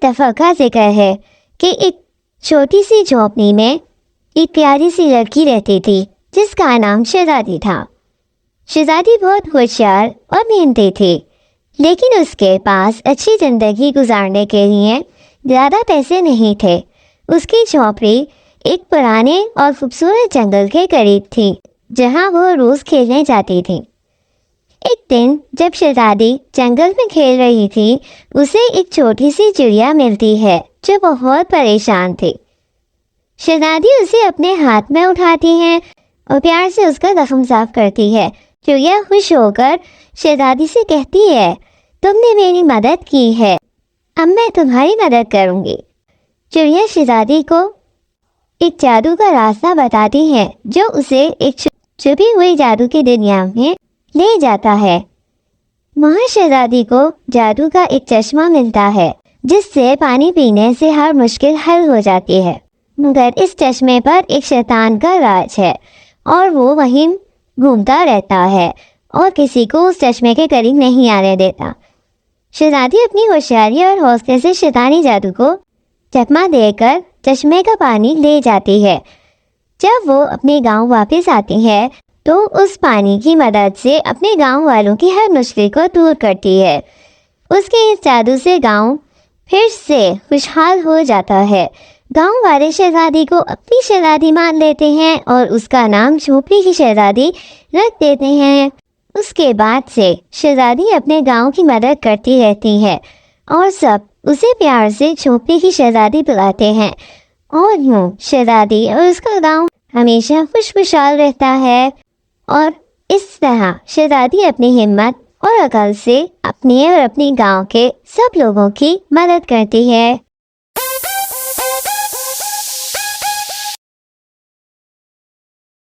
دفعہ کا ذکر ہے کہ ایک چھوٹی سی جھونپڑی میں ایک پیاری سی لڑکی رہتی تھی جس کا نام شہزادی تھا۔ شہزادی بہت ہوشیار اور محنتی تھی، لیکن اس کے پاس اچھی زندگی گزارنے کے لیے زیادہ پیسے نہیں تھے۔ اس کی جھونپڑی ایک پرانے اور خوبصورت جنگل کے قریب تھی جہاں وہ روز کھیلنے جاتی تھی۔ ایک دن جب شہزادی جنگل میں کھیل رہی تھی، اسے ایک چھوٹی سی چڑیا ملتی ہے جو بہت پریشان تھی۔ شہزادی اسے اپنے ہاتھ میں اٹھاتی ہے اور پیار سے اس کا زخم صاف کرتی ہے۔ چڑیا خوش ہو کر شہزادی سے کہتی ہے، تم نے میری مدد کی ہے، اب میں تمہاری مدد کروں گی۔ چڑیا شہزادی کو ایک جادو کا راستہ بتاتی ہے جو اسے ایک چھپی ہوئی جادو کی دنیا میں لے جاتا ہے۔ وہاں شہزادی کو جادو کا ایک چشمہ ملتا ہے جس سے پانی پینے سے ہر مشکل حل ہو جاتی ہے، مگر اس چشمے پر ایک شیطان کا راج ہے اور وہ وہیں گھومتا رہتا ہے اور کسی کو اس چشمے کے قریب نہیں آنے دیتا۔ شہزادی اپنی ہوشیاری اور حوصلے سے شیطانی جادو کو چکمہ دے کر چشمے کا پانی لے جاتی ہے۔ جب وہ اپنے گاؤں واپس آتی ہے تو اس پانی کی مدد سے اپنے گاؤں والوں کی ہر مشکل کو دور کرتی ہے۔ اس کے اس جادو سے گاؤں پھر سے خوشحال ہو جاتا ہے۔ گاؤں والے شہزادی کو اپنی شہزادی مان لیتے ہیں اور اس کا نام جھونپڑی کی شہزادی رکھ دیتے ہیں۔ اس کے بعد سے شہزادی اپنے گاؤں کی مدد کرتی رہتی ہے اور سب اسے پیار سے جھونپڑی کی شہزادی بلاتے ہیں، اور یوں شہزادی اور اس کا گاؤں ہمیشہ خوشحال رہتا ہے۔ اور اس طرح شہزادی اپنی ہمت اور عقل سے اپنے اور اپنی گاؤں کے سب لوگوں کی مدد کرتی ہے۔